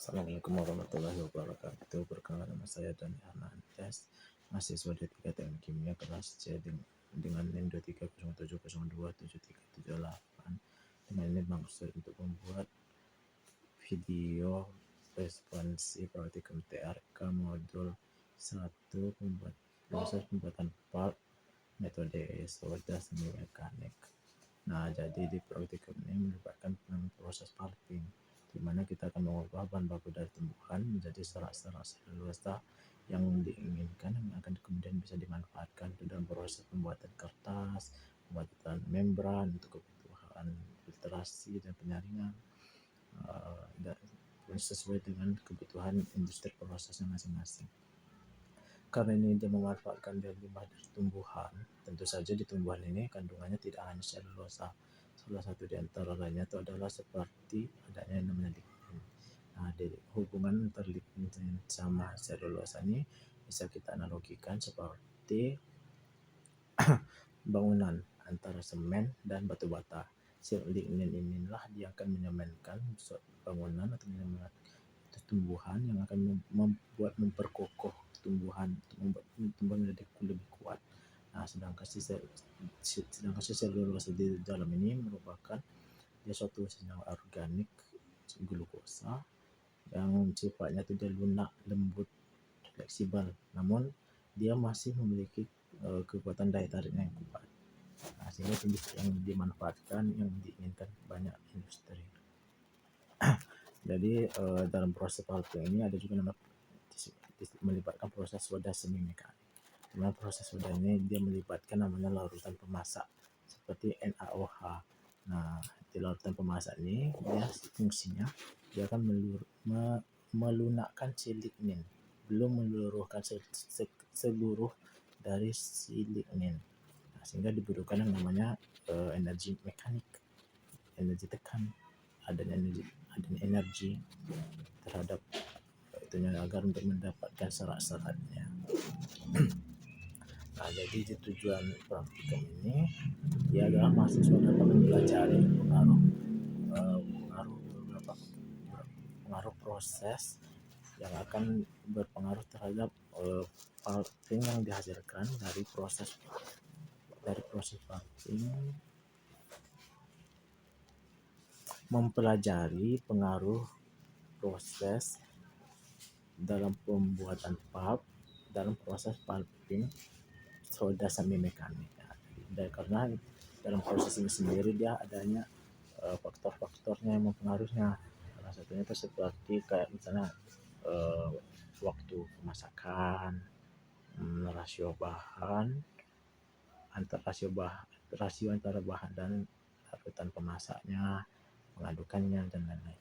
Assalamualaikum warahmatullahi wabarakatuh. Perkenalkan nama saya Dani Hernandez, mahasiswa D3 Teknik Kimia kelas C dengan NIM 2307027378. Dengan ini maksud untuk membuat video responsi praktikum TRK modul 1 proses pembuatan part metode soda semi mekanik. Nah, jadi di praktikum ini melibatkan proses pulping, di mana kita akan mengubah bahan baku dari tumbuhan menjadi serat-serat selulosa yang diinginkan yang akan kemudian bisa dimanfaatkan dalam proses pembuatan kertas, pembuatan membran untuk kebutuhan filtrasi dan penyaringan, dan sesuai dengan kebutuhan industri prosesnya masing-masing. Karena ini dia memanfaatkan limbah dari tumbuhan, tentu saja di tumbuhan ini kandungannya tidak hanya selulosa. Salah satu di antara lainnya itu adalah seperti adanya yang namanya lignin. Nah, hubungan antara lignin sama selulosa ini bisa kita analogikan seperti bangunan antara semen dan batu bata. Si lignin inilah dia akan menyemenkan bangunan atau menyemenkan tumbuhan yang akan memperkokoh tumbuhan untuk membuat tumbuhan menjadi lebih kuat. Nah, sedangkan si selulosa di dalam ini merupakan dia suatu senyawa organik glukosa yang sifatnya itu dia lunak, lembut, fleksibel, namun dia masih memiliki kekuatan daya tariknya yang kuat. Nah, sehingga yang dimanfaatkan yang diinginkan banyak industri. Jadi dalam proses pulping ini ada juga melibatkan proses soda semi mekanik. Dalam proses soda ini dia melibatkan namanya larutan pemasak seperti NaOH. Nah, di larutan pemasak ini dia fungsinya dia akan melunakkan si lignin, belum meluruhkan seluruh dari si lignin. Nah, sehingga dibutuhkan yang namanya energi mekanik, energi tekan, adanya energi terhadap itunya agar untuk mendapatkan serat-seratnya. Nah, jadi tujuan praktikum ini dia adalah mahasiswa dapat mempelajari pengaruh proses yang akan berpengaruh terhadap pulping yang dihasilkan dari proses pulping, mempelajari pengaruh proses dalam pembuatan pulp dalam proses pulping soda semi mekanik. Dan karena dalam proses ini sendiri dia adanya faktor-faktornya yang mempengaruhinya. Salah satunya itu seperti kayak misalnya waktu pemasakan, rasio antara bahan dan larutan pemasaknya, pengadukannya dan lain-lain.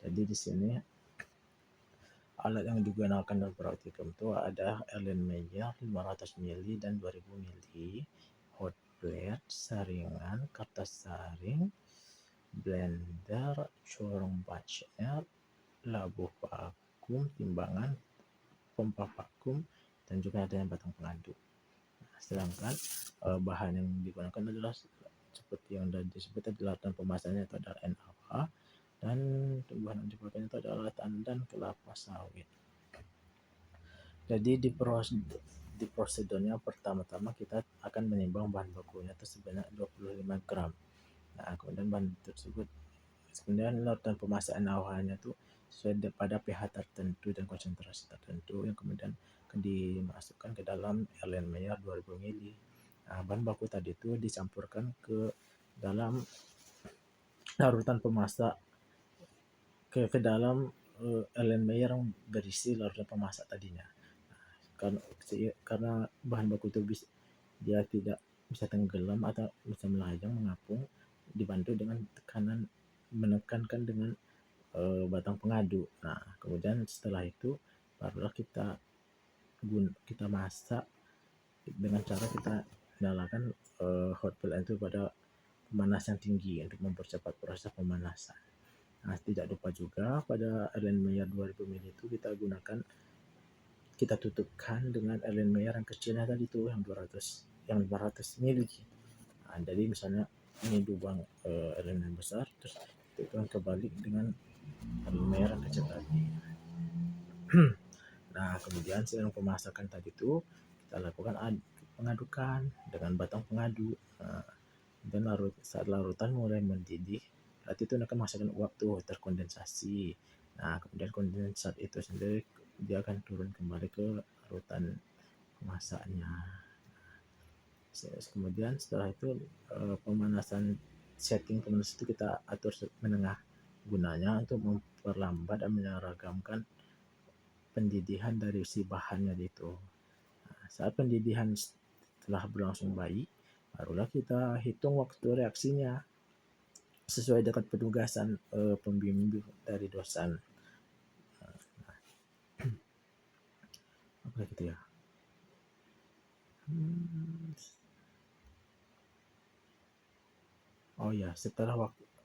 Jadi di sini alat yang digunakan dalam praktikum itu ada Erlenmeyer 500 mili dan 2000 mili, hot plate, saringan, kertas saring, blender, corong batchner, labuh vakum, timbangan, pompa vakum, dan juga ada yang batang pengadu. Nah, sedangkan bahan yang digunakan adalah seperti yang sudah disebut adalah larutan pemasaknya itu adalah NaOH, dan bahan yang dipakai itu adalah tandan kelapa sawit. Jadi di prosedurnya pertama-tama kita akan menimbang bahan bakunya itu sebanyak 25 gram. Nah, kemudian bahan tersebut, kemudian larutan pemasakan NaOH-nya itu sesuai pada pH tertentu dan konsentrasi tertentu yang kemudian akan dimasukkan ke dalam Erlenmeyer 2000 mili. Nah, bahan baku tadi itu dicampurkan ke dalam larutan pemasak ke dalam Erlenmeyer yang berisi larutan pemasak tadinya. Karena bahan baku itu dia tidak bisa tenggelam atau bisa melayang mengapung, dibantu dengan tekanan, menekankan dengan batang pengadu. Nah, kemudian setelah itu barulah kita masak dengan cara kita nyalakan hot plate itu pada pemanasan tinggi untuk mempercepat proses pemanasan. Nah, tidak lupa juga pada Erlenmeyer 2000 ml itu kita tutupkan dengan Erlenmeyer yang kecilnya tadi itu yang 500 ml. Nah, jadi misalnya ini lubang Erlenmeyer besar, terus tutupkan kebalik dengan Erlenmeyer yang kecil tadi. Nah, kemudian sedang pemasakan tadi itu kita lakukan pengadukan dengan batang pengadu. Nah, dan saat larutan mulai mendidih, berarti itu akan menghasilkan uap tuh terkondensasi. Nah, kemudian kondensat itu sendiri dia akan turun kembali ke larutan pemasaknya. Kemudian setelah itu pemanasan itu kita atur menengah, gunanya untuk memperlambat dan menyeragamkan pendidihan dari si bahannya itu. Nah, saat pendidihan telah berlangsung baik, barulah kita hitung waktu reaksinya sesuai dengan penugasan pembimbing dari dosen. Apa gitu ya? Oh ya, setelah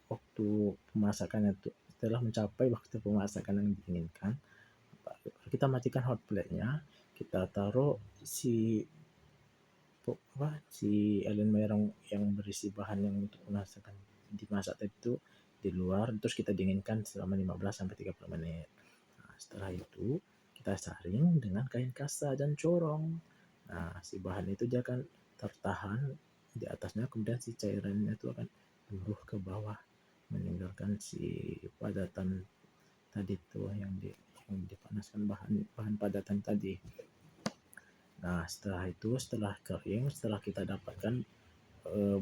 waktu pemasakan itu, setelah mencapai waktu pemasakan yang diinginkan, kita matikan hot plate-nya, kita taruh si elemen yang berisi bahan yang untuk pemasakan dimasak itu di luar, terus kita dinginkan selama 15 sampai 30 menit. Nah, setelah itu kita saring dengan kain kasa dan corong. Nah, si bahan itu dia akan tertahan di atasnya, kemudian si cairannya itu akan luruh ke bawah, meninggalkan si padatan tadi tuh yang dipanaskan bahan padatan tadi. Nah, setelah kering, setelah kita dapatkan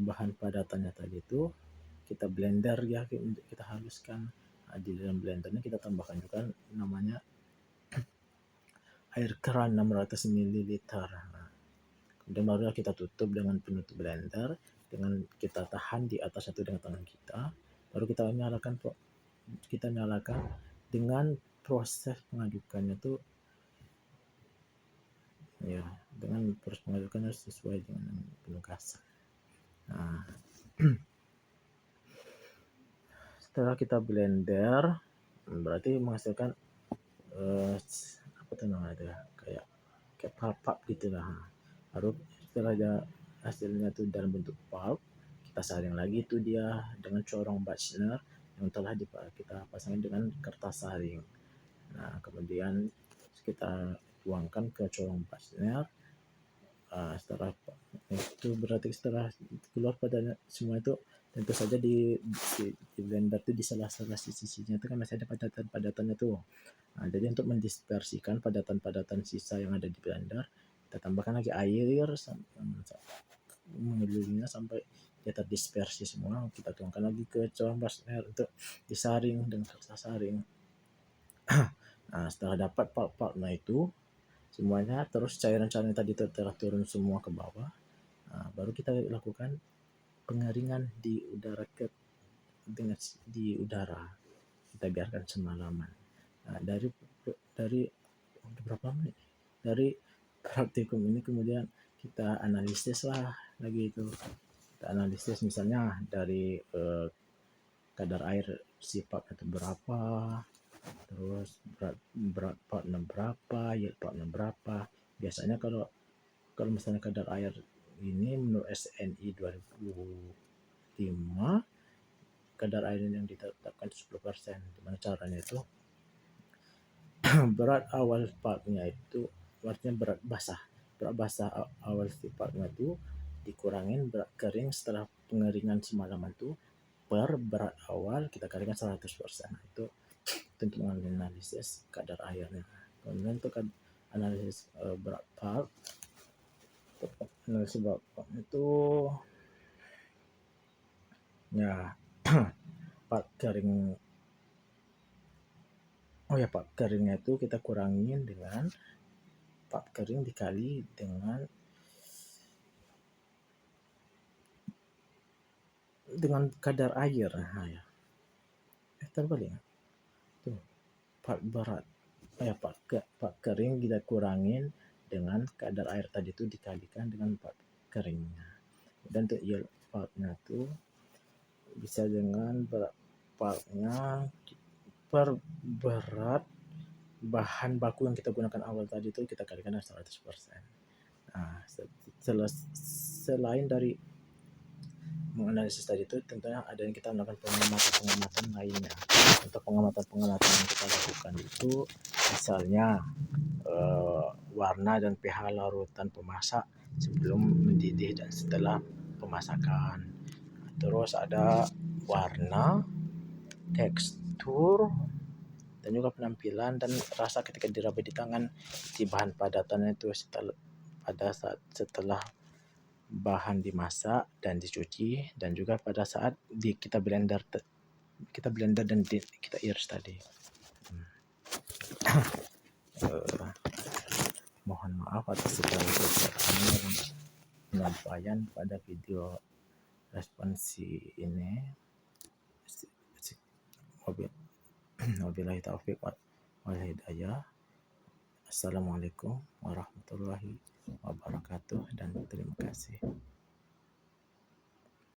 bahan padatannya tadi itu, kita blender ya, kita haluskan. Nah, di dalam blendernya kita tambahkan juga namanya air keran 600 ml. Nah, kemudian baru kita tutup dengan penutup blender, dengan kita tahan di atas itu dengan tangan kita, baru kita nyalakan dengan proses pengadukannya tuh ya, dengan proses pengadukannya sesuai dengan penugasan. Nah, setelah kita blender, berarti menghasilkan apa tuh namanya itu ya, kayak pulp gitu lah. Baru setelah hasilnya tuh dalam bentuk pulp, kita saring lagi itu dia dengan corong Bachner yang telah kita pasangin dengan kertas saring. Nah, kemudian kita tuangkan ke corong Bachner. Setelah itu berarti setelah keluar pada semua itu, tentu saja di blender itu di salah-salah sisi-sisinya itu kan masih ada padatan-padatannya tuh. Nah, jadi untuk mendispersikan padatan-padatan sisa yang ada di blender, kita tambahkan lagi air mengelilinginya sampai dia terdispersi semua. Kita tuangkan lagi ke corong Bachner untuk disaring dengan kertas saring. Nah, setelah dapat pulp-pulpnya itu semuanya, terus cairan-cairan tadi telah turun semua ke bawah. Nah, baru kita lakukan pengeringan di udara kita biarkan semalaman. Nah, dari berapa menit dari praktikum ini kemudian kita analisis lah lagi itu. Kita analisis misalnya dari kadar air sifat itu berapa, terus berat partnya berapa, yield partnya berapa. Biasanya kalau misalnya kadar air ini menurut SNI 2005, kadar air yang ditetapkan 10%. Gimana caranya itu? Berat awal partnya itu artinya berat basah awal partnya itu dikurangin berat kering setelah pengeringan semalaman itu per berat awal kita kalikan 100%. Itu untuk menganalisis kadar airnya. Kemudian untuk analisis berat part, analisis berat part itu ya part kering. Part keringnya itu kita kurangin dengan part kering dikali dengan kadar air. Nah, ya. Terbalik. Tuh, part berat. Part kering kita kurangin dengan kadar air tadi itu dikalikan dengan part keringnya. Dan untuk yield partnya itu bisa dengan berat partnya per berat bahan baku yang kita gunakan awal tadi itu kita kalikan dengan 100%. Nah, selain dari menganalisis tadi itu, tentunya ada yang kita melakukan pengamatan lainnya. Untuk pengamatan yang kita lakukan itu Misalnya warna dan pH larutan pemasak sebelum mendidih dan setelah pemasakan. Terus ada warna, tekstur, dan juga penampilan dan rasa ketika diraba di tangan, di bahan padatan itu setelah bahan dimasak dan dicuci, dan juga pada saat kita blender dan kita iris tadi. Mohon maaf atas segala kekurangan penyampaian pada video responsi ini. Wabillahi taufiq wal hidayah. Assalamualaikum warahmatullahi wabarakatuh dan terima kasih.